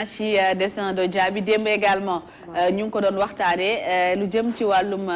ci dessin de Diaby démb également ñu ngi ko doon waxtaanee lu jëm ci wàllum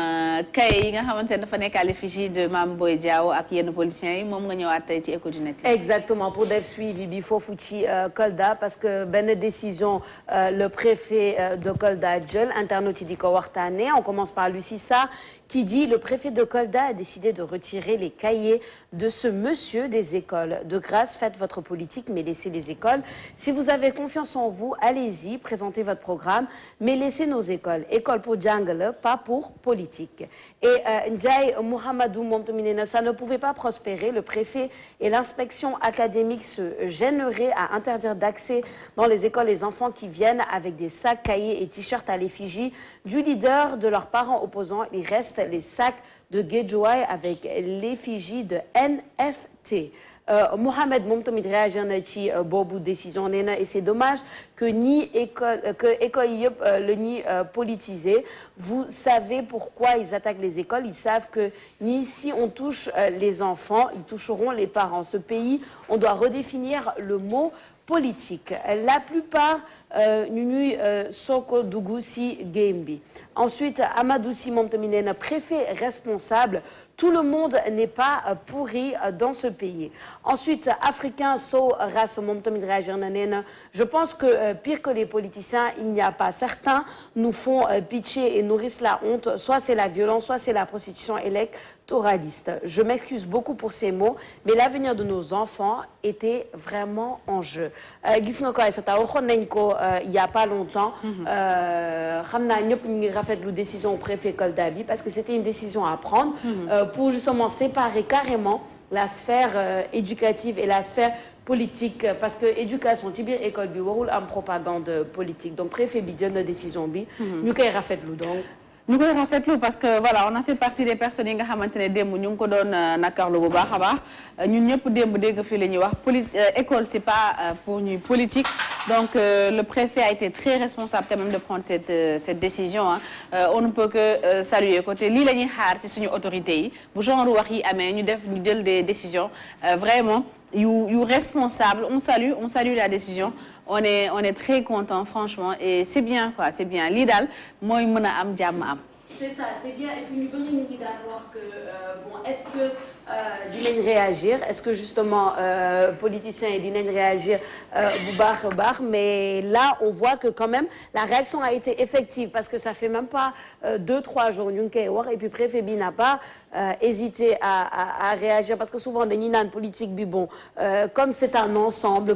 kaye yi nga xamante ne dafa nekk à l'effigie de Mame Boye Diao ak yenn politiciens yi moom nga ñëwaat tey ci Eco du Net. Exactement pour def suivi bi foofu ci Kolda parce que benn décision le préfet de Kolda jël internaute yi di ko waxtaanee on commence par Lucie Sarr qui dit le préfet de Kolda a décidé de retirer les cahiers de ce monsieur des écoles. De grâce, faites votre politique, mais laissez les écoles. Si vous avez confiance en vous, allez-y, présentez votre programme, mais laissez nos écoles. École pour jungle, pas pour politique. Et Ndiaye Mohamedou Momtominena, ça ne pouvait pas prospérer. Le préfet et l'inspection académique se gêneraient à interdire d'accès dans les écoles les enfants qui viennent avec des sacs, cahiers et t-shirts à l'effigie du leader de leurs parents opposants. Il reste les sacs de Guédiawaye avec l'effigie de NFT. Mohamed moom tamit réagir na ci boobu décision nee na et c'est dommage que école yëpp la ñuy politiser. Vous savez pourquoi ils attaquent les écoles? Ils savent que ni si on touche les enfants, ils toucheront les parents. Ce pays, on doit redéfinir le mot politique. La plupart ñu ñuy soko dugg ci game bi. Ensuite Amadou Sy moom tamit nee na préfet responsable. Tout le monde n'est pas pourri dans ce pays. Ensuite, Africain Sow Race moom tamit réagir na nee na je pense que pire que les politiciens, il n'y a pas. Certains nous font pitcher et nourrissent la honte. Soit c'est la violence, soit c'est la prostitution électoraliste. Je m'excuse beaucoup pour ces mots, mais l'avenir de nos enfants était vraiment en jeu. Gis nga ko Aïssata waxoon nañ ko il y a pas longtemps. Xam naa ñëpp ñu ngi rafetlu décision au préfet Kolda bi parce que c'était une décision à prendre. Pour justement séparer carrément la sphère éducative et la sphère politique parce que éducation ci biir école bi warul am propagande politique donc préfet bi jël na décision bi. ñu koy rafetlu donc. ñu koy rafetlu parce que voilà on a fait partie des personnes yi nga xamante ne démb ñu ngi ko doon nakarlu bu baax a baax ñun ñëpp démb dégg fii la ñuy wax école c'est pas pour ñuy politique donc le préfet a été très responsable quand même de prendre cette décision on ne peut que saluer côté lii la ñuy xaar ci suñu autorités yi bu genre wax yi amee ñu jël des décisions vraiment yu responsable on salue la décision on est très content franchement et c'est bien quoi c'est bien lii daal mooy mën a am jàmm am. C'est ça c'est bien et puis ñu bëri ñu ngi daan wax que bon est-ce que dinañ réagir est-ce que justement politiciens yi dinañ réagir bu baax a baax mais là on voit que quand même la réaction a été effective parce que ça fait même pas 2-3 jours ñu ngi koy wax et puis préfet bi n'a pas hésité à réagir parce que souvent dañuy naan politique bi bon comme c'est un ensemble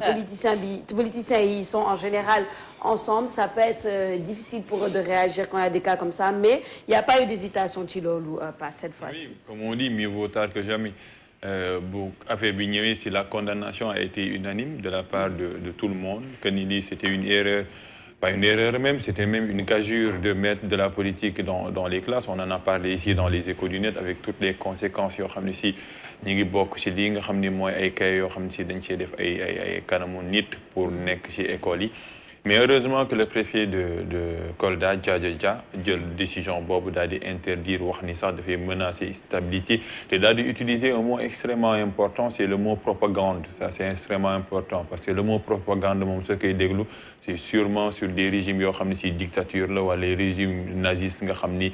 politiciens yi sont en général ensemble ça peut être difficile pour eux de réagir quand il y a des cas comme ça mais il n'y a pas eu d'hésitation ci loolu pas cette fois-ci. Oui, comme on dit mieux vaut tard que jamais. Bu affaire bi ñëwee si la condamnation a été unanime de la part de tout le monde que ni lii c'était une erreur pas une erreur même c'était même une gageure de mettre de la politique dans les classes on en a parlé ici dans les Échos du Net avec toutes les conséquences yoo xam ne si ñu ngi bokk ci lii nga xam ni mooy ay kay yoo xam ne si dañ cee def ay kanamu nit pour nekk ci école yi. Mais heureusement que le préfet de Kolda Dia jël décision boobu daal di interdire wax ni sax dafay menacer stabilité te daal di utiliser un mot extrêmement important c'est le mot propagande ça c'est extrêmement important parce que le mot propagande moom soo koy déglu c'est sûrement sur des régimes yoo xam ne si dictature la wala les régimes nazistes nga xam ni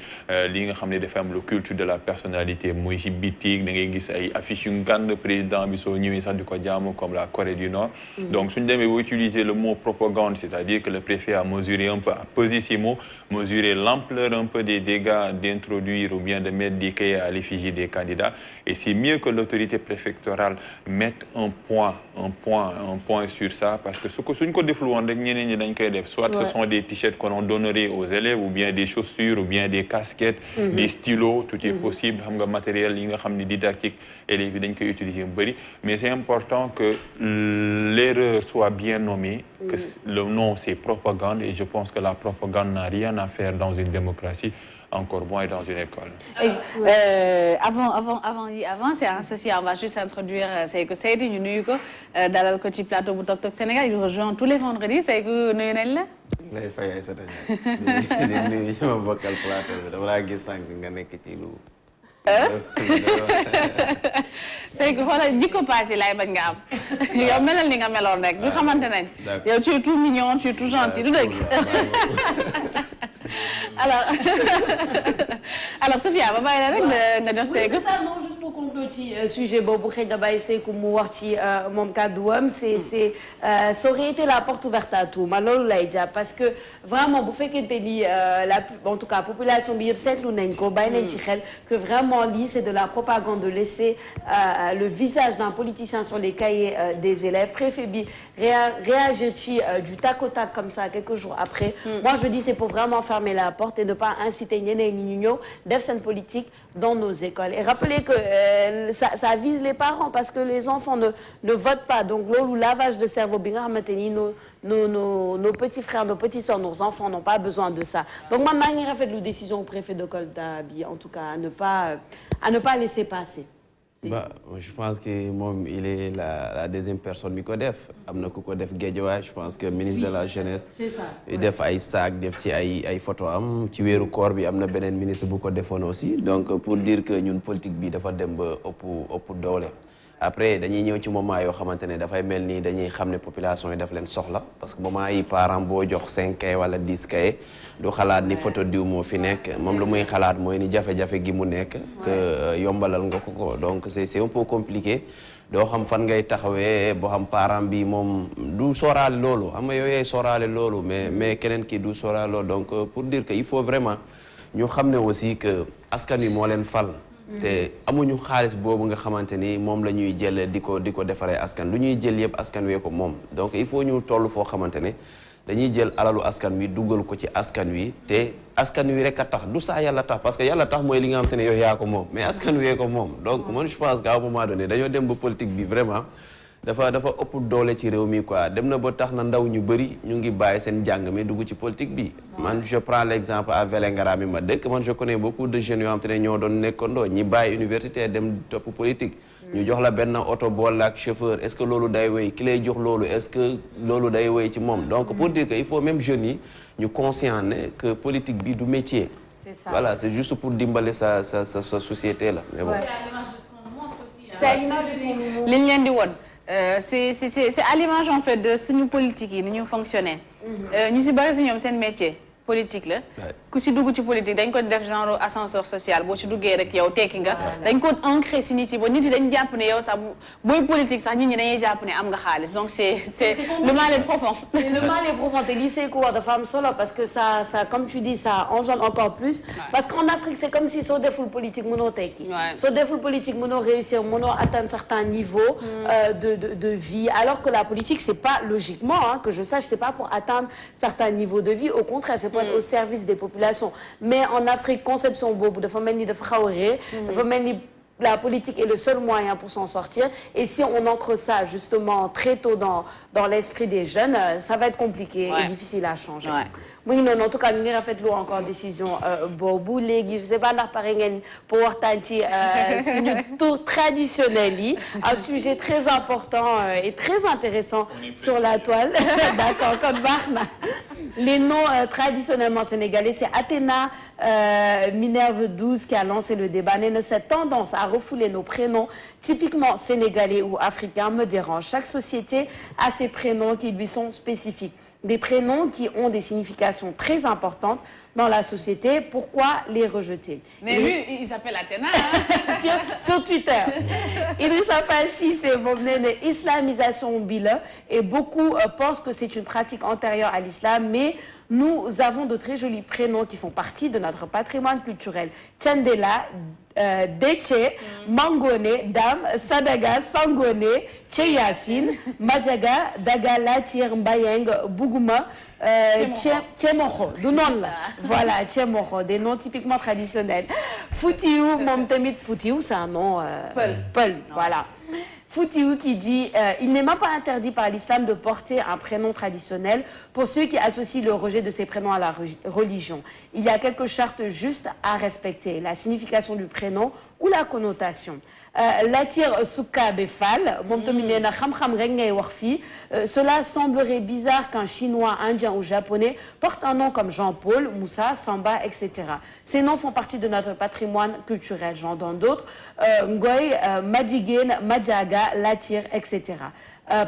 li nga xam ne dafa am le culte de la personnalité muy si bitig da ngay gis ay affiches yu ngand président bi soo ñëwee sax di ko jaamu comme la Corée du Nord donc suñu demee ba utiliser le mot propagande c'est-à-dire que le préfet a mesuré un peu a pesé ces mots mesurer l'ampleur un peu des dégâts d'introduire ou bien de mettre des cahiers à l'effigie des candidats et c'est mieux que l'autorité préfectorale mette un point sur ça parce que suñ ko deful woon rek ñeneen ñi dañ koy def soit ce sont des t-shirts qu'on donnerait aux élèves ou bien des chaussures ou bien des casquettes des stylos tout est possible xam nga matériel yi nga xam ne didactique élèves yi dañ koy utiliser mu bëri mais c'est important que l'erreur soit bien nommée que le nom c'est propagande et je pense que la propagande n'a rien à faire dans une démocratie encore moins dans une école. Avant c'est Sophia on va juste introduire Seykou Seydi ñu nuyu ko dalal ko ci plateau bu Tok Tok Sénégal il rejoint tous les vendredis Seykou nuyu nañ la. lay fay Aïssata di nuyu ñoo bokkal plateau bi dama laa gis sànq nga nekk ci lu c'est que xoolal jikko passé lay bañ nga am yow melal ni nga meloon rek du xamante nañ yow tu es tout mignon tu es tout gentil du dëgg alors Sophia ba bàyyi la rek nga jox Seydou. C'est ça, non, juste pour conclure ci sujet boobu xëy na bàyyi Seydou mu wax ci moom kàdduwam ça aurait été la porte ouverte à tout man loolu lay jàpp parce que vraiment bu fekkente ni en tout cas population bi yëpp seetlu nañ ko bàyyi nañ ci xel que vraiment lii c'est de la propagande de laisser le visage d'un politicien sur les cahiers des élèves préfet bi réagir ci du tac au tac comme ça quelques jours après. Moi je dis c'est pour vraiment fermer la porte et ne pas inciter ñeneen ñi ñu ñëw def seen politique dans nos écoles et rappeler que ça vise les parents parce que les enfants ne votent pas donc loolu lavage de cerveau bi nga xamante ni nos petits frères nos petites sœurs nos enfants n'ont pas besoin de ça donc man maa ngi rafetlu décision au préfet de Kolda bi en tout cas à ne pas laisser passer. Bah, je pense que moom il est la deuxième personne mi ko def am na ku ko def Guédiawaye je pense que ministre de la jeunesse def ay sac def ci ay photo am ci weeru koor bi am na beneen ministre bu ko defoon aussi donc pour dire que ñun politique bi dafa dem ba ëpp doole après dañuy ñëw ci moment yoo xamante ne dafay mel ni dañuy xam ne population yi daf leen soxla parce que moment yi parent boo jox 5 cahiers wala 10 cahiers du xalaat ni photo diw moo fi nekk moom lu muy xalaat mooy ni jafe-jafe gi mu nekk que yombalal nga ko donc c'est un peu compliqué doo xam fan ngay taxawee boo xam parent bi moom du sóoraale loolu xam nga yooyee sóoraale loolu mais keneen ki du sóoraale loolu donc pour dire que il faut vraiment ñu xam ne aussi que askan wi moo leen fal te amuñu xaalis boobu nga xamante ni moom la ñuy jël di ko defaree askan lu ñuy jël yëpp askan wee ko moom donc il faut ñu toll foo xamante ne dañuy jël alalu askan wi dugal ko ci askan wi te askan wi rek a tax du saa yàlla tax parce que yàlla tax mooy li nga xamante ne yow yaa ko moom mais askan wee ko moom donc man je pense qu'à un moment donné dañoo dem ba politique bi vraiment dafa ëpp doole ci réew mi quoi dem na ba tax na ndaw ñu bëri ñu ngi bàyyi seen jàng mi dugg ci politique bi man je prends l'exemple à Vélingara mi ma dëkk man je connais beaucoup de jeunes yoo xam te ne ñoo doon nekkandoo ñi bàyyi université dem topp politique ñu jox la benn oto boole ak chauffeur est-ce que loolu day wéy ki lay jox loolu est-ce que loolu day wéy ci moom donc pour dire que il faut même jeunes yi ñu conscient ne que politique bi du métier c'est ça voilà c'est juste pour dimbale sa société là mais bon c'est à l'image de ce qu'on nous montre. liñ leen di woon c'est à l'image en fait de suñu politique yi ni ñu fonctionner ñu si bari si ñoom seen métier politique la ku si dugg ci politique dañ ko def genre ascenseur social boo ci duggee rek yow tekki nga dañ ko ancré si nit yi ba nit yi dañ jàpp ne yow sax booy politique sax nit ñi dañuy jàpp ne am nga xaalis donc c'est le mal est profond le mal est profond te lii c'est quoi dafa am solo parce que ça comme tu dis ça engendre encore plus parce qu'en Afrique c'est comme si soo deful politique mënoo tekki soo deful politique mënoo réussir mënoo atteindre certains niveaux de vie alors que la politique c'est pas logiquement que je sache c'est pas pour atteindre certains niveaux de vie au contraire c'est pour être au service des populations mais en Afrique conception boobu dafa mel ni dafa xaw a réer dafa mel ni la politique est le seul moyen pour s'en sortir et si on ancre ça justement très tôt dans l'esprit des jeunes ça va être compliqué et difficile à changer mu ngi noonu en tout cas ñu ngi rafetlu encore décision boobu léegi je sais pas ndax pare ngeen pour waxtaan ci suñu tour traditionnel yi un sujet très important et très intéressant sur la toile d'accord kon baax na les noms traditionnellement sénégalais c'est Athéna Minerve 12 qui a lancé le débat nee na cette tendance à refouler nos prénoms typiquement sénégalais ou africains me dérange chaque société a ses prénoms qui lui sont spécifiques des prénoms qui ont des significations très importantes dans la société. Pourquoi les rejeter? Mais lui, il s'appelle Athéna. Sur Twitter. Idrissa Fall c'est moom nee na islamisation bi la et beaucoup pensent que c'est une pratique antérieure à l'islam mais nous avons de très jolis prénoms qui font partie de notre patrimoine culturel. Thiendella, Détché, Mangone, Dame, Sadaga, Sangone, Tcheyassine, Madjaga, Dagala, Tir Mbayeng, Bougouma, Tchemocho, du noonu la voilà Tchemocho, des noms typiquement traditionnels. Foutiou, moom tamit Foutiou, c'est un nom Peul, voilà. Foutiou qui dit il n'est même pas interdit par l'islam de porter un prénom traditionnel pour ceux qui associent le rejet de ces prénoms à la religion. Il y a quelques chartes justes à respecter, la signification du prénom ou la connotation. Latir Soukabe Fall moom tamit nee na xam-xam rek ngay wax fii cela semblerait bizarre qu'un chinois, indien ou japonais porte un nom comme Jean-Paul, Moussa, Samba, etc. Ces noms font partie de notre patrimoine culturel. J'en donne d'autres Ngoy, Madjiguen, Madjaga, Latir, etc.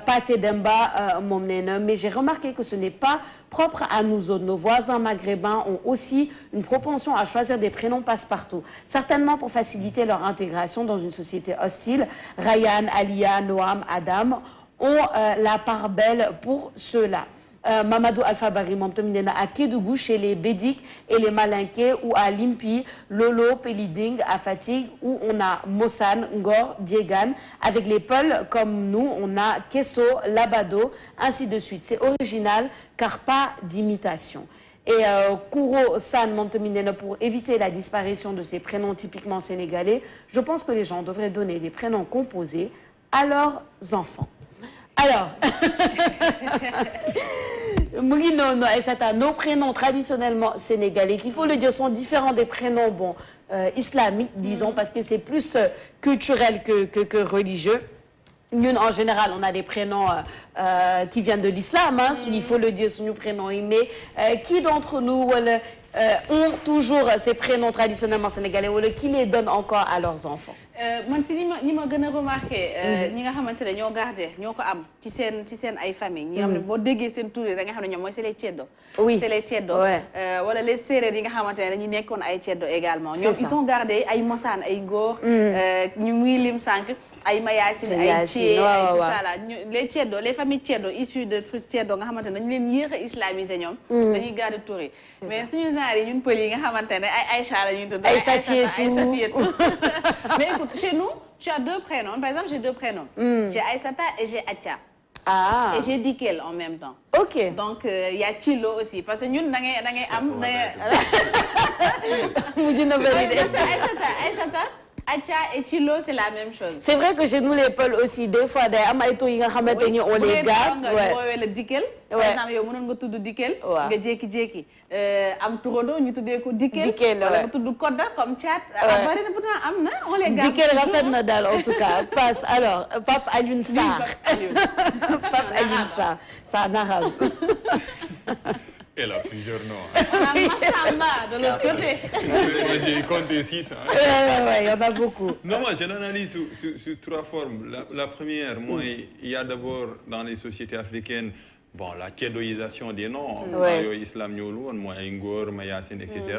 Paté Demba moom nee na mais j'ai remarqué que ce n'est pas propre à nous autres. Nos voisins maghrébins ont aussi une propension à choisir des prénoms passe-partout, certainement pour faciliter leur intégration dans une société hostile. Ryan, Alia, Noam, Adam ont la part belle pour ceux-là. Mamadou Alpha Bari moom tamit nee na à Kédougou chez les Bédik et les Malinké, ou à Limpi, Lolo, Peliding, à Fatigue où on a Mossane, Ngor, Diegan. Avec les Peuls comme nous on a Kesso, Labado, ainsi de suite. C'est original car pas d'imitation. Et Kouro San moom tamit nee na pour éviter la disparition de ces prénoms typiquement sénégalais, je pense que les gens devraient donner des prénoms composés à leurs enfants. Alors, nos prénoms traditionnellement sénégalais, qu'il faut le dire, sont différents des prénoms islamiques, disons, parce que c'est plus culturel que religieux. Nous, en général, on a des prénoms qui viennent de l'islam, hein, il faut le dire, nos prénoms. Mais qui d'entre nous ont toujours ces prénoms traditionnellement sénégalais ou qui les donnent encore à leurs enfants? man si ñi ma gën a remarqué ñi nga xamante ne ñoo gardé ñoo ko am ci seen ay famille ñi nga xam ne boo déggee seen tur yi da nga xam ne ñoom mooy c'est les ceddo. Oui, c'est les ceddo. Wala les séeréer yi nga xamante ne dañuy nekkoon ay ceddo également. ñoom ils ont gardé ay mosaan ay góor. ñu ngi lim sànq ay Mayacine ay Thié ay tout ça là les ceddo les familles ceddo issues de trucs ceddo nga xamante ne dañu leen yéex a islamisé ñoom. dañuy garder tur yi. mais suñu genre yi ñun pël yi nga xamante ne ay Aïcha la ñuy tudd. ay Safietou mais écoute, chez nous, tu as deux prénoms. Par exemple, j'ai deux prénoms. J'ai Aïssata et j'ai Atia. Ah. Et j'ai Dikel en même temps. Ok. Donc, il y a Chilo aussi. Parce que nous, Aïssata, Atia et Chilo, c'est la même chose. C'est vrai que chez nous, les Peuls aussi, des fois, on les garde. Le Dikel. Par exemple, yow mënoon nga tudd Dikel. nga jékki-jékki am turodo ñu tuddee ko Dikel. wala nga tudd Kodda comme Thiat. bari na pourtant am na on les garde. Dikel rafet na daal en tout cas. Passe alors Pape Alioune Sarr. Pape Alioune Sarr, c'est en arabe. Elle a plusieurs noms. On a Massamba de l'autre côté. Moi, j'ai compté 6. Ouais, il y en a beaucoup. Non, moi, je l'analyse sous trois formes. La première, moi, il y a d'abord dans les sociétés africaines, bon, la tchédoïsation des noms, islam nyolou, moi, Ngor, Mayacine, etc.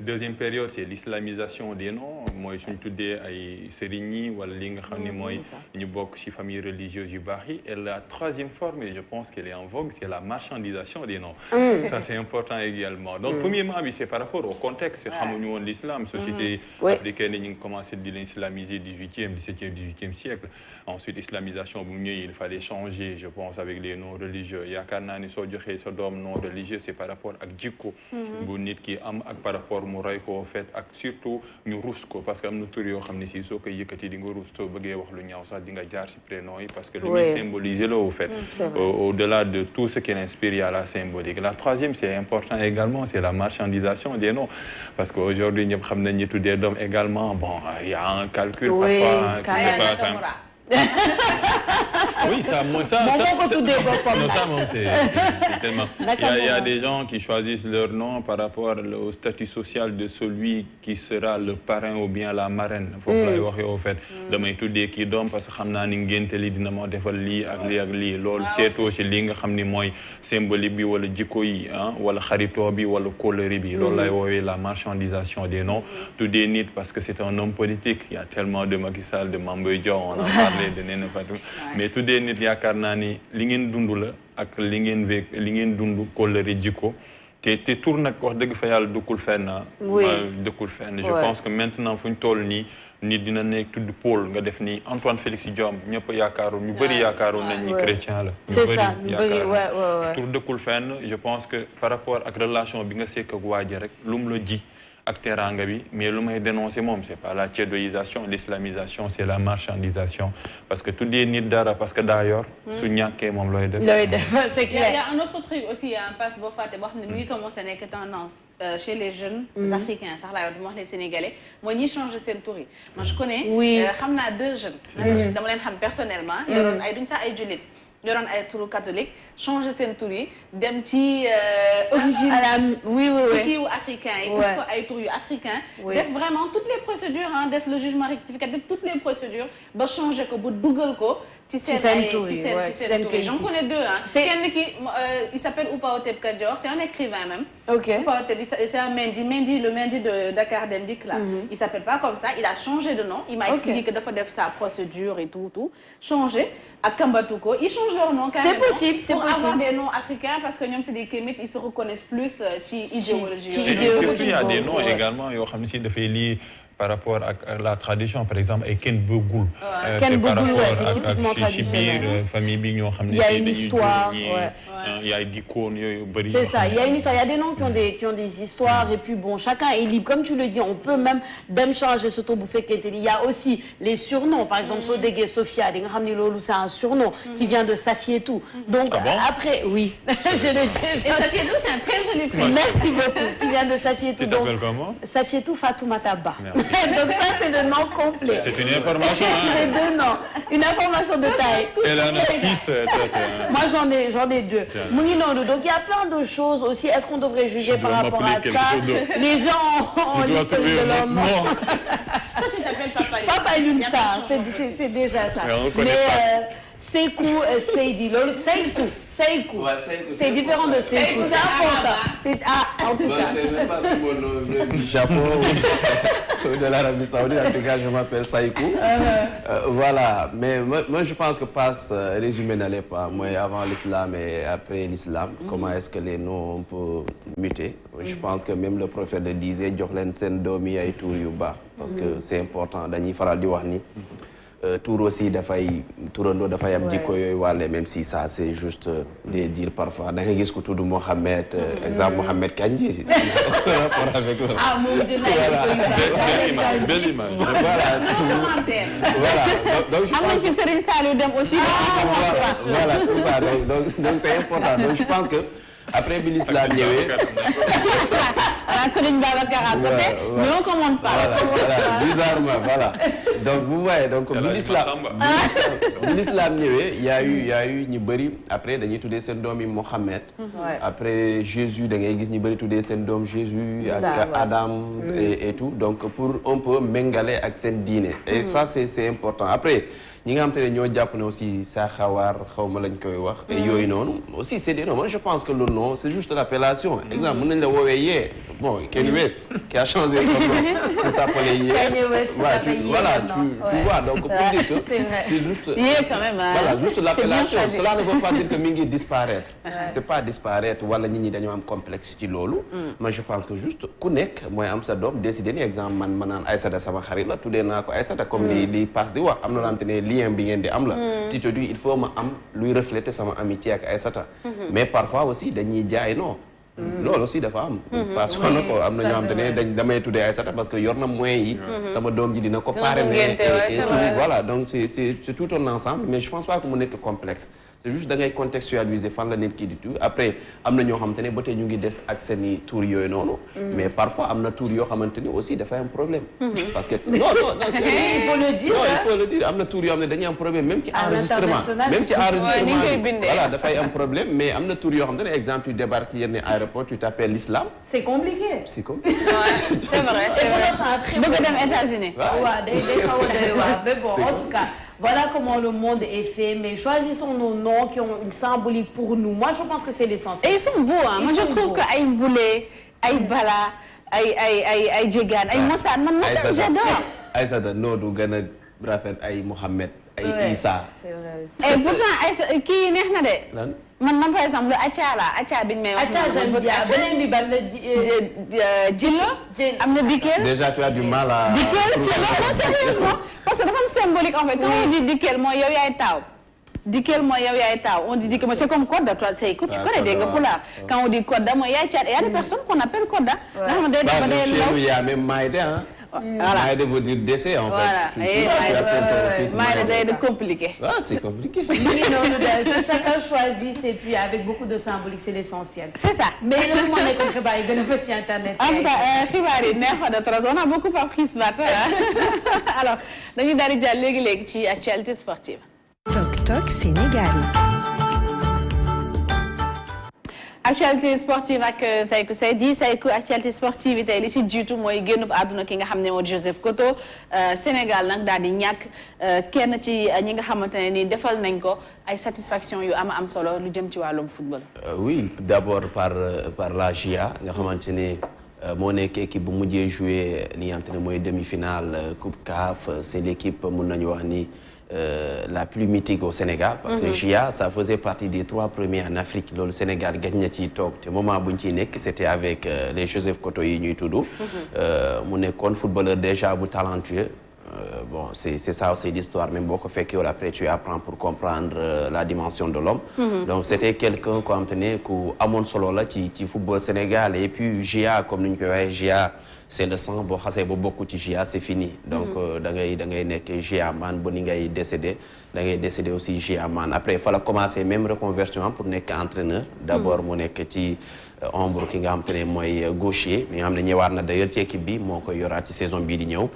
Deuxième période, c'est l'islamisation des noms. Moi, je suis tout des Serigny, ou Ling, moi, une bok si famille religieuse du Bari. Et la troisième forme, et je pense qu'elle est en vogue, c'est la marchandisation des noms. Ça, c'est important également. Donc, premièrement, c'est par rapport au contexte, c'est l'islam, société africaine, ils ont commencé de l'islamiser 18e, 17e, 18e siècle. Ensuite, islamisation, il fallait changer, je pense, avec les noms religieux. yaakaar naa ni soo joxee sa doom nom religieux c'est par rapport ak jikko bu nit ki am ak par rapport mu roy ko fait ak surtout ñu rus ko parce que am na tur yoo xam ne si soo koy yëkkati di nga rus soo bëggee wax lu ñaaw sax di nga jaar ci prénom yi parce que lu ñuy symboliser la au fait au-delà de tout ce qui inspire il y a la symbolique. La troisième c'est important également c'est la marchandisation des noms parce que aujourd'hui ñëpp xam nañ ñi tuddee doom également bon il y a un calcul parfois oui, ça, moi, ça, c'est tellement. Il y a des gens qui choisissent leur nom par rapport au statut social de celui qui sera le parrain ou bien la marraine. Faut pas y au fait. Damay tuddee kii doom parce que xam naa ni ngénte li dina ma defal lii ak lii ak lii. Loolu seetoo ci li nga xam ni mooy symbolique bi wala jikko yi ah wala xaritoo bi wala kóllëre bi. Loolu lay woowee la marchandisation des noms. Tuddee nit parce que c'est un homme politique. Il y a tellement de Macky Sall, de Mame Boye Diao, on en parlé de Néné Fatou. Mais tuddee nit yaakaar naa ni li ngeen dund la ak li ngeen dund kóllëre jikko te tur nag wax dëgg fa yàlla dëkkul fenn dëkkul fenn je pense que maintenant fu ñu toll nii nit dina nekk tudd Paul nga def ni Antoine Félix Diome ñëpp yaakaaroon ñu bëri yaakaaroon nañ ni chrétien la c'est ça ñu bëri tur dëkkul fenn je pense que par rapport ak relation bi nga sekk ak waaja rek lu mu la ji ak teranga bi mais lu may dénoncer moom c'est pas la ceddoisation l'islamisation c'est la marchandisation parce que tuddee nit dara parce que daa yor su ñàkkee moom looy def c'est clair. Il y a un autre truc aussi un passe boo fàtte boo xam ne mi ngi commencé nekk tendance chez les jeunes africains sax laa wax les sénégalais mooy ñiy changer seen tur yi moi je connais xam naa 2 jeunes dama leen xam personnellement yoroon ay duñ sax ay jullit yoroon ay turu catholique changer seen tur yi dem ci origine ci kiiwu africain yi fa ay tur yu africain def vraiment toutes les procédures def le jugement rectificatif toutes les procédures ba changer ko ba dugal ko ci seen tur yi j'en connais 2 kenn ki il s'appelle Oupa Oteb Kadior c'est un écrivain même Oupa Oteb c'est un Mendy le Mendy de Dakar Dem Dikk là il s'appelle pas comme ça il a changé de nom il m'a expliqué que dafa def sa procédure et tout changé ak Kambatuko ils changent leur nom carrément pour avoir des noms africains parce que ñoom c'est des kémites ils se reconnaissent plus ci idéologie il y a des noms également yoo xam ne si dafay lii par rapport à la tradition par exemple ay Ken Beughoul Ken Beughoul c'est typiquement traditionnel ci biir famille bi ñoo xam ne il y a une histoire il y a dikkoon yooyu bëri c'est ça il y a une histoire il y a des noms qui ont des histoires et puis bon chacun est libre comme tu le dis on peut même dem changer ce tur bu fekkente ni il y a aussi les surnoms par exemple soo déggee Sophia di nga xam ni loolu c'est un surnom qui vient de Safietou donc après oui je le dis et Safietou c'est un très joli prénom merci beaucoup qui vient de Safietou donc Safietou Fatoumata Ba donc ça c'est le nom complet c'est une information c'est 2 noms une information de taille elle en a 6 moi j'en ai 2 mu ngi noonu donc il y a plein de choses aussi est-ce qu'on devrait juger par rapport à ça les gens ont l'historique de leur nom toi tu t'appelles Papa Younsa c'est déjà ça mais Seykou Seydi loolu Seykou c'est différent de Seykou c'est important c'est en tout cas c'est même pas sur mon nom du Japon ou de l'Arabie Saoudite en tout cas je m'appelle Seykou voilà mais moi je pense que passe résumé n'allait pas moi avant l'islam et après l'islam comment est-ce que les noms on peut muter je pense que même le prophète le disait jox leen seen doom yi ay tur yu baax parce que c'est important dañuy faral di wax ni tour aussi dafay turandoo dafay am jikko yooyu wàlle même si ça c'est juste des dire parfois da nga gis ko tudd Mohamed exemple Mohamed Kandji rapport avec le belle image voilà donc je pense que Serigne Saliou dem aussi voilà tout ça donc c'est important donc je pense que après bi l'islam ñëwee Serigne Babacar à côté mais on commande pas voilà bizarrement voilà donc vous voyez donc bi l'islam ñëwee y a eu ñu bëri après dañuy tuddee seen doom yi Mohamed après Jésus da ngay gis ñu bëri tuddee seen doom Jésus ak Adam et tout donc pour un peu méngale ak seen diine et ça c'est important après ñi nga xam te ne ñoo jàpp ne aussi sa xawaar xaw ma lañ koy wax et yooyu noonu aussi c'est des noms moi je pense que le nom c'est juste l'appellation exemple mën nañ la woowee Yee bon Kanye West qui a changé son nom pour s'appeler Yee voilà tu vois donc pour dire que c'est juste Yee quand même voilà juste l'appellation cela ne veut pas dire que mi ngi disparaître c'est pas disparaître wala nit ñi dañoo am complexe ci loolu moi je pense que juste ku nekk mooy am sa doom décider ni exemple man naan Aïssata sama xarit la tuddee naa ko Aïssata comme li passe di wax am na lante ne lien bi ngeen di am la tu te dis il faut ma am luy refléter sama amitié ak Aïssata mais parfois aussi dañuy jaay non loolu aussi dafa am parce que ko am na ñoo xam te ne damay tuddee Aïssata parce que yor na moyens yi sama doom ji dina ko parrainer et tout voilà donc c'est tout un ensemble mais je pense pas que mu nekk complexe c'est juste da ngay contextualiser fan la nit kii di tudd après am na ñoo xamante ne ba tey ñu ngi des ak seeni tour yooyu noonu mais parfois am na tour yoo xamante ni aussi dafay am problème parce que non il faut le dire non il faut le dire am na tour yoo xam ne dañuy am problème même ci enregistrement voilà dafay am problème mais am na tour yoo xamante ne exemple tu débarques yenn aéroport tu t'appelles l'islam c'est compliqué c'est vrai bëgg dem États-Unis waaw day xaw a doy waar mais bon en tout cas voilà comment le monde est fait mais choisissons nos noms qui ont une symbolique pour nous moi je pense que c'est l'essentiel et ils sont beaux moi je trouve que ay Mboulé ay Bala ay Djegane ay Mossad man Mossad j'adore Aïssata noo du gën a rafet ay Mohamed ay Issa c'est vrai et pourtant Aïssa kii neex na de man par exemple le Acha biñ may wax j'aime bien beneen bi ban la Djillo am na Dikel déjà tu as du mal à Dikel non sérieusement parce que dafa am symbolique en fait quand on dit Dikel mooy yow yaay taaw Dikel mooy yow yaay taaw on dit que c'est comme Kodda toi c'est écoute tu connais dégg nga pulaar quand on dit Kodda mooy yaay caat il y a des personnes qu'on appelle Kodda nga xam ne day def ba day law il y a même Maïda hein. Voilà. Maïda veut dire décès en fait. Voilà. Maïda day de compliqué. Ah c'est compliqué. Que chacun choisisse et puis avec beaucoup de symbolique c'est l'essentiel. C'est ça. Mais lan moo nekkoon xibaar yi gën a fës ci internet. En tout cas xibaar yi neexoon na trop on a beaucoup appris ce matin. Alors dañuy daal di jàll léegi ci actualité sportive. Toc Toc Sénégal. Actualité sportive ak Saykou Seydi Saykou actualité sportive yi tey li ci jiitu mooy génnub àdduna ki nga xam ne moo Joseph Koto Sénégal nag daal di ñàkk kenn ci ñi nga xamante ne nii defal nañ ko ay satisfaction yu am solo lu jëm ci wàllum football. Oui d'abord par la GIA nga xamante ne moo nekk équipe bu mujjee joué li nga xamante ne mooy demi-finale Coupe CAF c'est l'équipe mun nañu wax ni. La plus mythique au Sénégal parce que GIA ça faisait partie des 3 premiers en Afrique loolu Sénégal gaj na ci toog te moment bu ñu ciy nekk c'était avec les Joseph Koto yi ñuy tudd mu nekkoon footballeur déjà bu talentueux bon c'est ça aussi l'histoire même boo ko fekkee wala après tu apprends pour comprendre la dimension de l'homme donc c'était quelqu'un ko xam te ne ku amoon solo la ci football Sénégal et puis GIA comme ni ñu koy waxee GIA c'est le sang boo xasee ba bokk ci GIA c'est fini donc da ngay nekk GIA man ba ni ngay décédé da ngay décédé aussi GIA man après fa la commencé même reconversion pour nekk entraîneur d'abord mu nekk ci ombre ki nga xam te ne mooy gaucher mi nga xam ne ñëwaat na d'ailleurs ci équipe bi moo koy yoraat ci saison bii di ñëw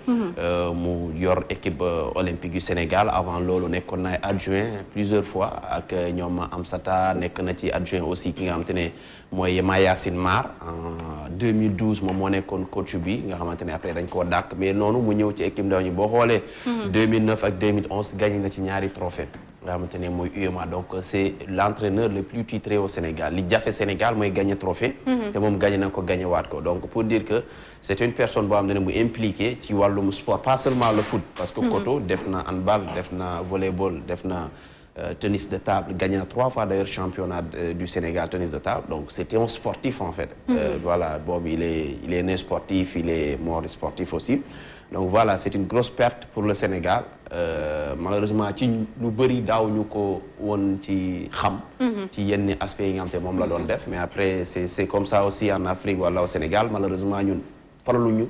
mu yor équipe olympique du Sénégal avant loolu nekkoon na adjoint plusieurs fois ak ñoom Amsata nekk na ci adjoint aussi ki nga xam te ne mooy Mayacine Mar en 2012 moom moo nekkoon coach bi nga xamante ne après dañ koo dàq mais noonu mu ñëw ci équipe ndaw ñi boo xoolee 2009 ak 2011 gagné na ci ñaari trophée nga xamante ne mooy UEMA donc c'est l'entraîneur le plus titré au Sénégal li jafe Sénégal mooy gagné trophée te moom gagné na ko gagné waat ko donc pour dire que c'est une personne boo xam ne mu impliqué ci wàllum sport pas seulement le foot parce que Koto def na handball def na volleyball def na tennis de table gagné na 3 fois d'ailleurs championnat du Sénégal tennis de table donc c'était un sportif en fait voilà boobu il est né sportif il est mort sportif aussi donc voilà c'est une grosse perte pour le Sénégal malheureusement ci lu bëri daaw ñu ko woon ci xam ci yenn aspects yi nga xam te moom la doon def mais après c'est comme ça aussi en Afrique wala au Sénégal malheureusement ñun faraluñu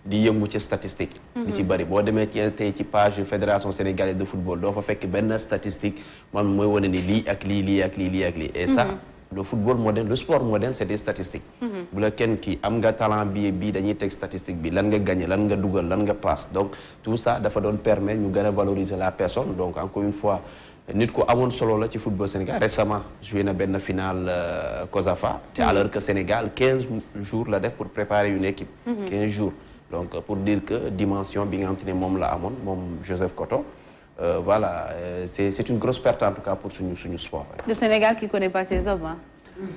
di yëngu ci statistique li ci bëri boo demee ci tey ci page fédération sénégalaise de football doo fa fekk benn statistique moom mooy wane ni lii ak lii et ça le football moderne le sport moderne c'est des statistiques bu la kenn kii am nga talent bii dañuy teg statistique bi lan nga gagné lan nga dugal lan nga passe donc tout ça dafa doon permettre ñu gën a valoriser la personne donc encore une fois nit ko amoon solo la ci football Sénégal récemment joué na benn finale COSAFA te alors que Sénégal 15 jours la def pour préparer une équipe 15 jours donc pour dire que dimension bi nga xam te ne moom la amoon moom Joseph Koto voilà c'est une grosse perte en tout cas pour suñu sport. Le Sénégal qui connaît pas ses hommes hein.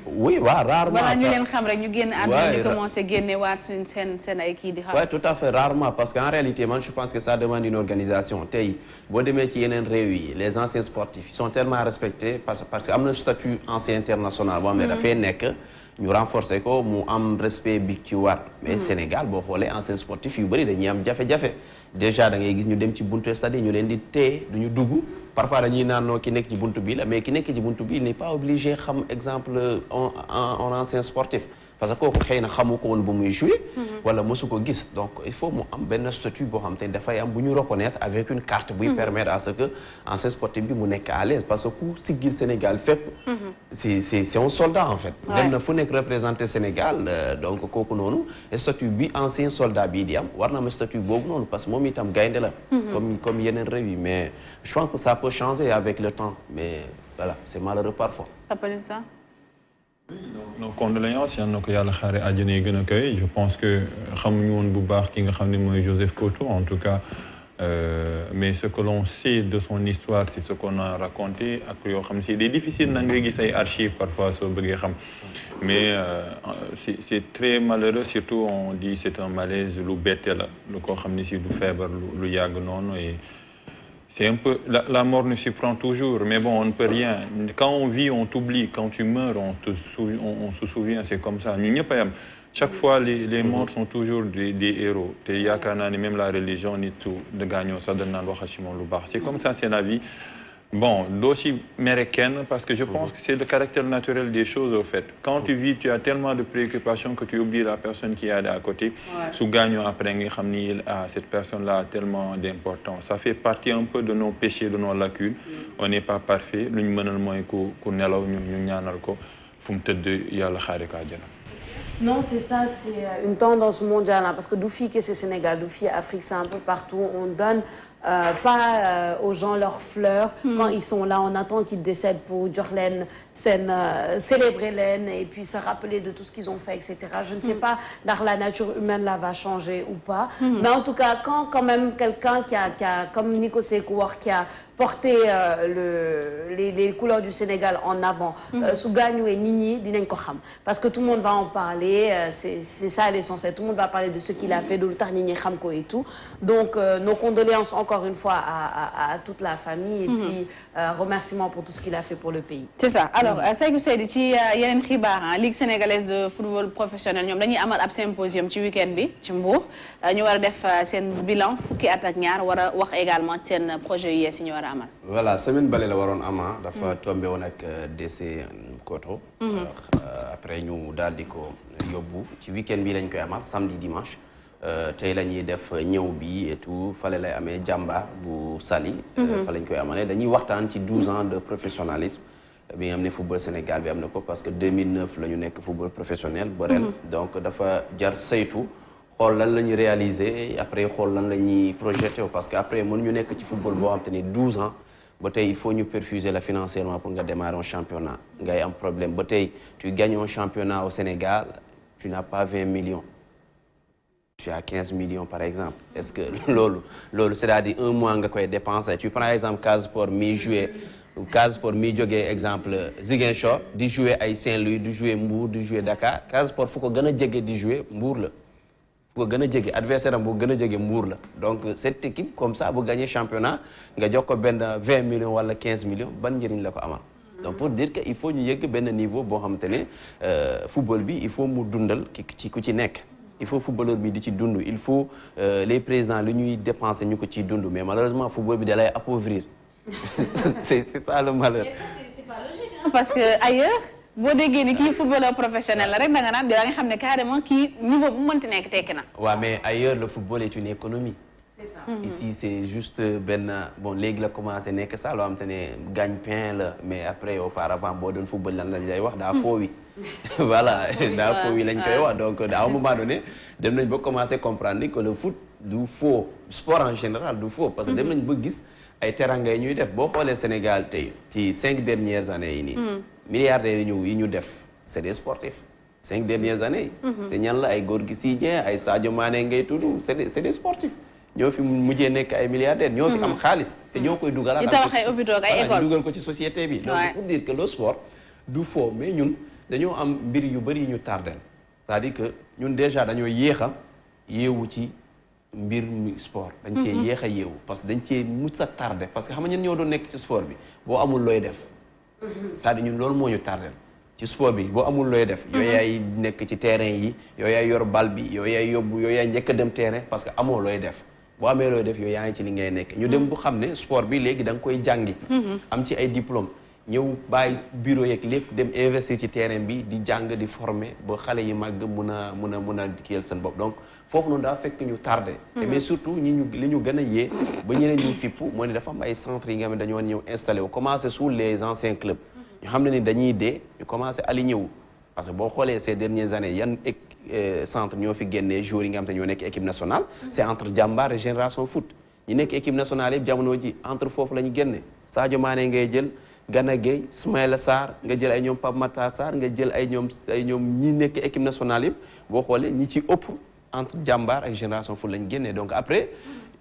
Oui waaw rarement. wala ñu leen xam rek ñu génn àdduna ñu commencé génne waat suñ seen ay kii di xam. Ouais tout à fait rarement parce qu'en réalité man je pense que ça demande une organisation tey boo demee ci yeneen réew yi les anciens sportifs ils sont tellement respectés parce que am na statut ancien international boo xam ne dafay nekk. ñu renforcer ko mu am respect bi ci war mais Sénégal boo xoolee anciens sportifs yu bëri dañuy am jafe-jafe déjà da ngay gis ñu dem ci buntu stade ñu leen di téye duñu dugg parfois dañuy naan noo ki nekk ci buntu bi la mais ki nekk ci buntu bi il n'est pas obligé xam exemple un ancien sportif parce que kooku xëy na xamu ko woon bu muy jouer wala mosu ko gis donc il faut mu am benn statut boo xam te ne dafay am bu ñu reconnaître avec une carte buy permettre à ce que ancien sportif bi mu nekk à l'aise parce que ku siggil Sénégal fépp c'est un soldat en fait dem na fu nekk représenter Sénégal donc kooku noonu statut bi ancien soldat bii di am war na am statut boobu noonu parce que moom itam gaynde la comme yeneen réew yi mais je pense que ça peut changer avec le temps mais voilà c'est malheureux parfois ça nos condoléances yal na ko yàlla xaare àjjana yi gën a kawe je pense que xamuñu woon bu baax ki nga xam ne mooy Joseph Koto en tout cas mais ce que l'on sait de son histoire c'est ce qu'on a raconté ak yoo xam ne c'est difficile na nga gis ay archives parfois soo bëggee xam mais c'est très malheureux surtout on dit c'est un malaise lu bette la lu koo xam ne si du feebar lu yàgg noonu et c'est un peu la mort nous surprend toujours mais bon on ne peut rien quand on vit on t'oublie quand tu meurs on se souvient c'est comme ça ñu ñëpp a yam chaque fois les morts sont toujours des héros te yaakaar naa ni même la religion nit de gaañoo sax dañ naan waxa ci moom lu baax c'est comme ça c'est la vie Bon, d'aussi américaine, parce que je pense que c'est le caractère naturel des choses, au fait. Quand tu vis, tu as tellement de préoccupations que tu oublies la personne qui est à côté. Sous gagnant après, cette personne-là a tellement d'importance. Ça fait partie un peu de nos péchés, de nos lacunes. On n'est pas parfait. Non, c'est ça, c'est une tendance mondiale, hein, parce que d'où que c'est Sénégal, d'où Afrique, c'est un peu partout. On donne pas aux gens leurs fleurs. Quand ils sont là, on attend qu'ils décèdent pour célébrer l'aine et puis se rappeler de tout ce qu'ils ont fait, etc. Je ne sais pas dans la nature humaine là va changer ou pas. Mais en tout cas, quand même quelqu'un qui a comme Nico Sékou qui a porté les couleurs du Sénégal en avant, Sougagnou et Nini, parce que tout le monde va en parler, c'est ça l'essentiel, tout le monde va parler de ce qu'il a fait, de l'Outar Nini Khamko et tout. Donc nos condoléances encore une fois à toute la famille et puis remerciements pour tout ce qu'il a fait pour le pays. C'est ça. Alors, Seydou Seydi, ci yeneen xibaar Ligue sénégalaise de football professionnel ñoom dañuy amal ab symposium ci week-end bi ci Mbour ñu war a def seen bilan fukki at ak ñaar war a wax également seen projet yu yees yi ñu war a amal. Voilà, semaine bale la waroon ama dafa tombé woon ak DC Koto. Après ñu daal di ko yóbbu ci week-end bi lañ koy amal samedi dimanche. Tey la ñuy def ñëw bi et tout fale lay amee jàmbaar bu Saly. fa lañ koy amalee dañuy waxtaan ci 12 ans de professionnalisme bi nga xam ne football Sénégal bi am na ko parce que 2009 la ñu nekk football professionnel ba ren. Donc dafa jar saytu xool lan la ñuy réaliser après xool lan la ñuy projeté parce que après mënuñu nekk ci football boo xam te ni 12 ans ba tey il faut ñu perfuser la financièrement pour nga démarrer un championnat ngay am problème ba tey tu gagnes un championnat au Sénégal tu n'as pas 20 millions. Tu as 15 millions par exemple. Est-ce que lolo c'est-à-dire un mois nga koy dépenser. Tu prends exemple Cassport mi jouer Cassport mi jógee exemple Ziguinchor di jouer ay Saint-Louis di jouer Mbour di jouer Dakar Cassport fu ko gën a jege di jouer Mbour la. Fu ko gën a jege adversaire am bu gën a jege Mbour la. Donc cette équipe comme ça bu gagner championnat nga jox ko benn 20 millions wala 15 millions ban njëriñ la ko amal. Donc pour dire que il faut ñu yegg benn niveau boo xamante ne football bi il faut mu dundal ku ci nekk. Il faut footballeur bi di ci dund il faut les présidents li ñuy dépenser ñu ko ciy dund mais malheureusement football bi da lay appauvrir c'est ça le malheur. Et ça c'est pas logique hein? Parce que ailleurs boo déggee ni kii footballeur professionnel la rek da nga naan da nga xam ne carrément kii niveau bu mënti nekk tekki na. waaw mais ailleurs le football est une économie. C'est ça. Ici c'est juste benn bon léegi la commencé nekk ça loo xam te ne gagne-pain la mais après auparavant boo doon football lan lañ lay wax daa foowi. Voilà daa foowi lañ koy wax donc à un moment donné dem nañ ba commencer comprendre que le foot du faux sport en général du faux parce que dem nañ ba gis ay teranga yi ñuy def boo xoolee Sénégal tey ci 5 dernières années yi nii milliardaires yi ñu def c'est des sportifs 5 dernières années yi c'est ñan la ay Gorgui Sy Dieng ay Sadio Mané ngay tudd c'est des sportifs ñoo fi mujjee nekk ay milliardaires ñoo fi am xaalis te ñoo koy dugal dugal ko ci société bi donc pour dire que le sport du faux mais ñun dañoo am mbir yu bëri ñu tardel c'est-à-dire que ñun déjà dañoo yéex a yeewu ci mbir mi sport dañ cee yéex a yeewu parce que dañ cee mus a tardé parce que xam nga ñen ñoo doon nekk ci sport bi boo amul looy def c'est-à-dire ñun loolu moo ñu tardel ci sport bi boo amul looy def yooyu yaay nekk ci terrain yi yooyu yaay yor bal bi yooyu yaay yóbbu yooyu yaay njëkk a dem terrain parce que amoo looy def boo amee looy def yooyu yaa ngi ci li ngay nekk ñu dem bu xam ne sport bi léegi da nga koy jàngi am ci ay diplôme ñëw bàyyi bureau yeeg lépp dem investir ci terrain bi di jàng di former ba xale yi màgg mun a kiyal seen bopp donc foofu noonu daa fekk ñu tardé mais surtout li ñu gën a yee ba ñeneen ñu fippu moo ne dafa am ay centres yi nga xam ne dañoo ñëw installé wu commencé sous les anciens clubs ñu xam ne ni dañuy dee ñu commencé aligné wu parce que boo xoolee ces dernières années yan centre ñoo fi génnee joueurs yi nga xam te ñoo nekk équipe nationale c'est entre Jambar et Génération Foot ñi nekk équipe nationale yëpp jamono ji entre foofu la ñu génne Sadio Mané ngay jël Gana Gueye Ismaïla Sarr nga jël ay ñoom Pape Matar Sarr nga jël ay ñoom ñi nekk équipe nationale yëpp boo xoolee ñi ci ëpp entre Jambar ak Génération Foot lañ génnee donc après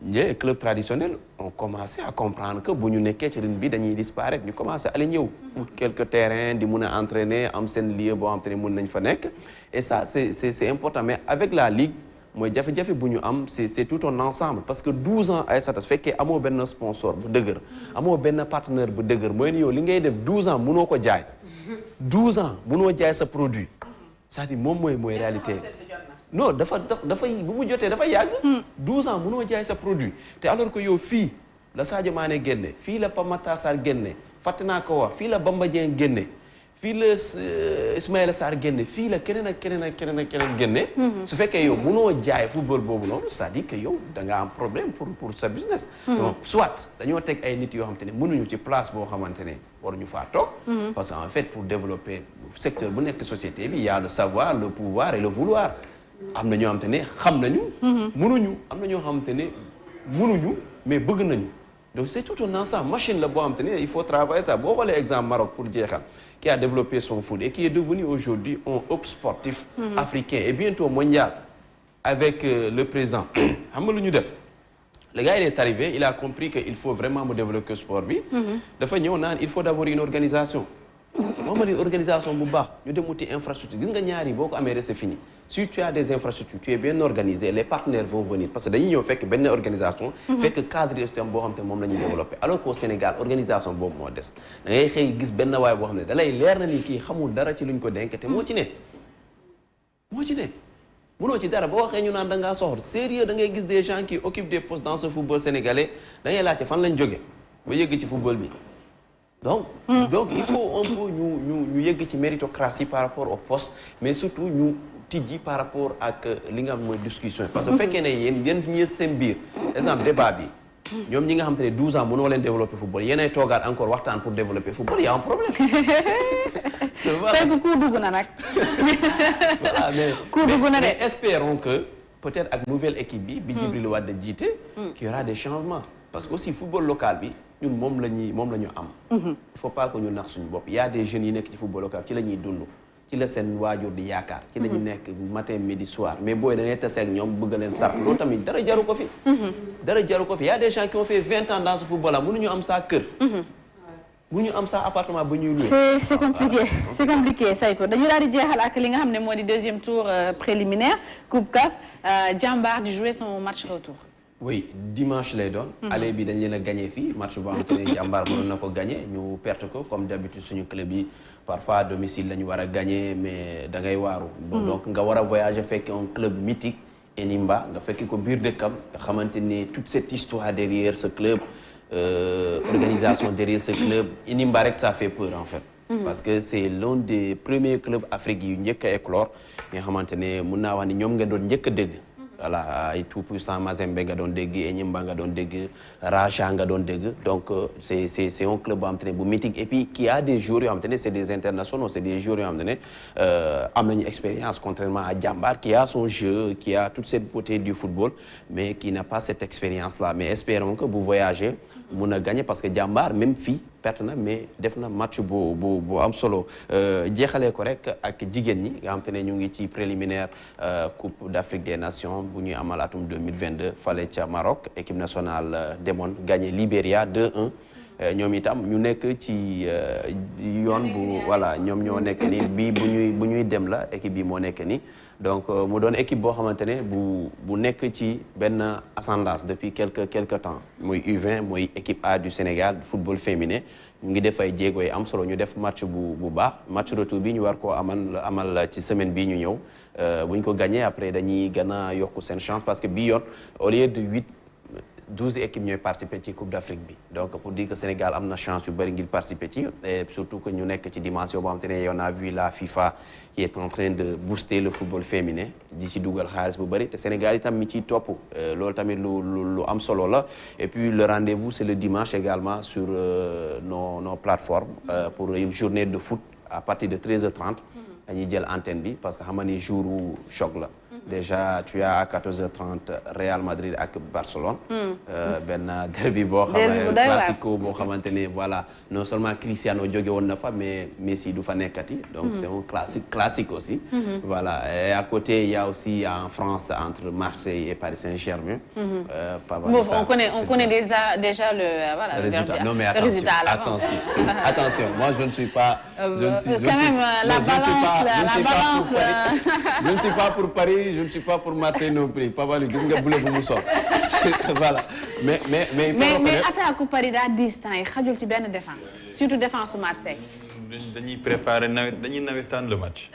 les clubs traditionnels ont commencé à comprendre que bu ñu nekkee ci rythme bi dañuy disparaître ñu commencé à ñëw pour quelques terrains di mun a entraîner am seen lieu boo xam te ne mun nañ fa nekk et ça c'est important mais avec la ligue mooy jafe-jafe bu ñu am c'est tout un ensemble parce que 12 ans ay sata su fekkee amoo benn sponsor bu dëgër amoo benn partenaire bu dëgër mooy ni yow li ngay def 12 ans munoo ko jaay 12 ans munoo jaay sa produit c'est-à-dire moom mooy réalité non dafay bu mu jotee dafa yàgg 12 ans munoo jaay sa produit te alors que yow fii la Sadio Mané génne fii la Pape Matar Sarr génne fàtte naa ko wax fii la Bamba Dieng génne fii la Ismaïla Sarr génne fii la keneen ak keneen ak keneen ak keneen génne. su fekkee yow mënoo jaay football boobu noonu c'est-à-dire que yow da nga am problème pour sa business. donc soit dañoo teg ay nit yoo xamante ne mënuñu ci place boo xamante ne waruñu faa toog. parce que en fait pour développer secteur bu nekk société bi y a le savoir le pouvoir et le vouloir. am na ñoo xamante ne xam nañu. mënuñu am na ñoo xamante ne mënuñu mais bëgg nañu. donc c'est tout un ensemble machine la boo xamante ne il faut travailler ça boo xoolee exemple Maroc pour jeexal. qui a développé son foot et qui est devenu aujourd'hui un hub sportif africain et bientôt mondial avec le président. xam nga lu ñu def le gars il est arrivé il a compris que il faut vraiment mu développer sport bi. dafa ñëw naan il faut d'abord une organisation. moo ma di organisation bu baax ñu dem wuti infrastructure gis nga ñaari boo ko amee rek c'est fini si tu as des infrastructures tu es bien organisé les partenaires vont venir parce que dañuy ñëw fekk benn organisation fekk cadre système boo xam te moom la ñuy développé alors qu'au Sénégal organisation boobu moo des da ngay xëy gis benn waay boo xam ne da lay leer na ni kii xamul dara ci luñ ko denk te moo ci ne mënoo ci dara boo waxee ñu naan da ngaa soxor sérieux da ngay gis des gens qui occupent des postes dans ce football sénégalais da ngay laajte fan lañ jóge ba yëgg ci football bi donc il faut un peu ñu yëgg ci méritocratie par rapport au poste mais surtout ñu tijji par rapport ak li nga xam mooy discussion parce que fekkee ne yéen ñi seen biir exemple débat bi ñoom ñi nga xam te ne 12 ans mënoo leen développer football yéenay toogaat encore waxtaan pour développer football y a un problème. c'est que ku dugg na nag. voilà ku dugg na de mais espérons que peut-être ak nouvelle équipe bi Djibril Wade jiite qu'il y aura des changements parce que aussi football local bi ñun moom la ñu am. il faut pas que ñu nax suñu bopp y a des jeunes yi nekk ci football local ci la ñuy dund ci la seen waajur di yaakaar ci la ñu nekk matin midi soir mais booy da ngay tase ak ñoom bëgg leen sàpp loolu tamit dara jaru ko fi. dara jaru ko fi y a des gens qui ont fait 20 ans dans ce football là mënuñu am sa kër. mënuñu am sa appartement ba ñuy loué. c'est compliqué c'est compliqué Sayko dañu daal di jeexal ak li nga xam ne moo di deuxième tour préliminaire Coupe CAF Jambar di jouer son match retour. oui dimanche lay doon. aller bi dañ leen a gagné fii match boo xamante ne Jambar mënoon na ko gagné ñu perte ko comme d'habitude suñu club yi parfois à domicile la ñu war a gagné mais da ngay waaru. donc nga war a voyager fekk un club mythique Enyimba nga fekk ko biir dëkkam nga xamante ni toute cette histoire derrière ce club organisation derrière ce club Enyimba rek ça fait peur en fait. parce que c'est l'un des premiers clubs Afrique yu njëkk a éclore nga xamante ne mun naa wax ni ñoom nga doon njëkk a dégg. voilà ay tout puissant Mazembe nga doon dégg Enyimba nga doon dégg Raja nga doon dégg donc c'est un club boo xamante ne bu mythique et puis qui a des joueurs yoo xamante ne c'est des internationaux c'est des joueurs yoo xamante ne am nañu expérience contrairement à Jambar qui a son jeu qui a toute cette beauté du football mais qui n'a pas cette expérience là mais espérons que bu voyager mun a gagner parce que Jambar même fii perte na mais def na match bu am solo jeexalee ko rek ak jigéen ñi nga xamante ne ñu ngi ci préliminaire Coupe d'Afrique des Nations bu ñuy amal atum 2022 fale ca Maroc équipe nationale demoon gagné Libéria 2-1 ñoom itam ñu nekk ci yoon bu voilà ñoom ñoo nekk ni bii bu ñuy dem la équipe bi moo nekk ni donc mu doon équipe boo xamante ne bu nekk ci benn ascendance depuis quelque temps mooy U20 mooy équipe A du Sénégal football féminin ñu ngi def ay jéego yi am solo ñu def match bu baax match retour bi ñu war koo amal ci semaine bii ñu ñëw bu ñu ko gagné après dañuy gën a yokku seen chance parce que bii yoon au lieu de 12 équipes ñooy participer ci Coupe d'Afrique bi donc pour dire que Sénégal am na chance yu bëri ngir participer ci et surtout que ñu nekk ci dimension boo xam te ne on a vu la FIFA qui est en train de booster le football féminin di ci dugal xaalis bu bëri te Sénégal itam mi ciy topp loolu tamit lu am solo la et puis le rendez-vous c'est le dimanche également sur nos plateformes pour une journée de foot à partir de 13h30 dañuy jël antenne bi parce que xam nga ni jour choc la. déjà tu as à 14h30 Real Madrid ak Barcelone. benn derby boo xam ne classico boo xamante ne voilà non seulement Cristiano jóge woon na fa mais Messi du fa nekkati. donc c'est un classique aussi. voilà et à côté il y a aussi en France entre Marseille et Paris Saint-Germain. on connaît déjà le résultat. Non mais attention moi je ne suis pas. Je ne suis pas pour Paris, je ne suis pas pour Marseille non plus. Papa lu gis nga bule bu mu sol. Voilà. Mais attaque Paris daa 10 temps yi xajul ci benn défense surtout défense Marseille. dañuy préparer dañuy nawetaan le match.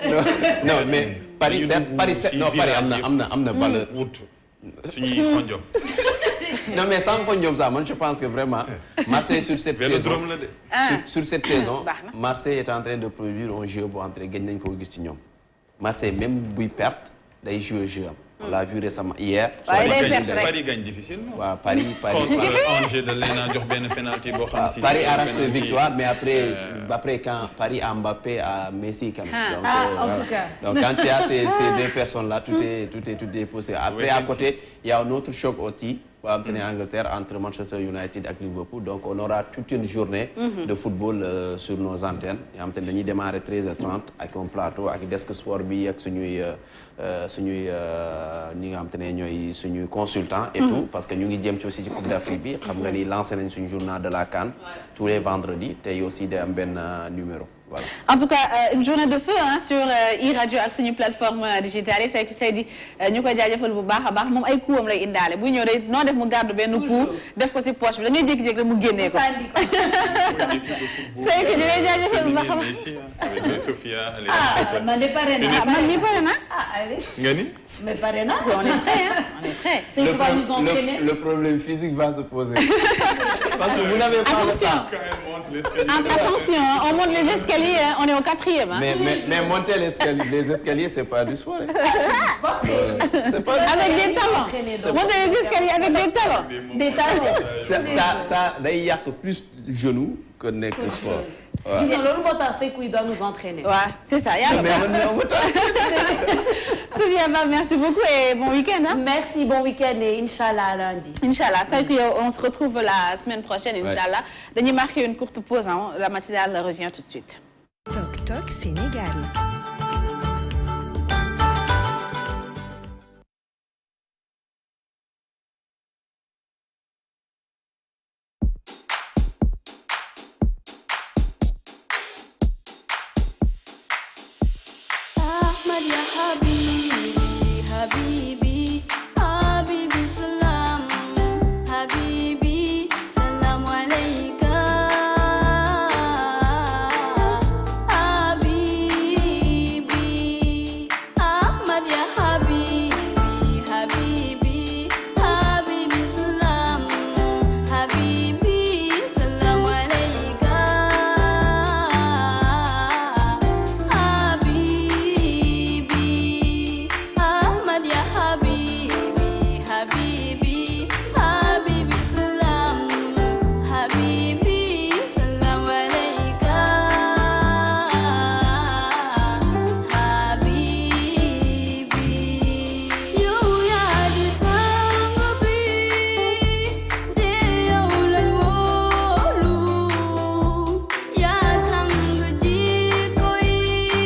non mais Paris am na valeur. wut suñuy konjom. Non mais sans ko ñoom sax man je pense que vraiment Marseille sur cette saison Marseille est en train de produire un jeu boo xam te ne gën nañ koo gis ci ñoom Marseille même buy perte day jouer jeu am. On l'a vu récemment hier. Paris gagne difficilement. waaw Paris Angers da leen a jox benn penalty boo xam ne Paris arrache cette victoire mais après quand Paris a Mbappé a Messi quand même. En tout cas. Donc quand il y a ces deux personnes là tout est possible. Après à côté il y a un autre choc aussi boo xam te ne Angleterre entre Manchester United ak Liverpool donc on aura toute une journée de football sur nos antennes yoo xam te ne dañuy démarrer 13h30 ak un plateau ak desk sport bi ak suñuy ñi nga xam te ne ñooy suñuy consultant et tout parce que ñu ngi jëm ci aussi ci Coupe d'Afrique bi xam nga ni lancé nañ suñu journal de la CAN tous les vendredis tey aussi day am benn numéro voilà. En tout cas une journée de feu sur iRadio ak suñu plateforme digitale yi say di ñu koy jaajëfal bu baax a baax moom ay kuwam lay indaale buy ñëw day noo def mu gàddu benn coup def ko si poche bi da ngay jékki-jékki rek mu génnee ko. say que di lay jaajëfal bu baax a baax. man de pare na. man mii pare na. allez. nga ni. mais pare na. on est prêt hein. On est prêt. C'est qui va nous entraîner. Le problème physique va se poser. Parce que vous n'avez pas le temps. Attention, on monte les escaliers, on est au 4e. Hein. Mais monter les escaliers, c'est pas du sport. C'est pas du avec des talons. Monter les escaliers avec des talons. Des talons. Ça day yàq plus genou que nekk sport. Disons loolu moo tax Sékou doit nous entraîner. Ouais, c'est ça. Sophia Ba, merci beaucoup et bon week-end. Hein? Merci, bon week-end et Inch'Allah lundi. Inch'Allah, on se retrouve la semaine prochaine, Inch'Allah. Dañuy marquer une courte pause, hein? La matinale revient tout de suite. Toc Toc Sénégal.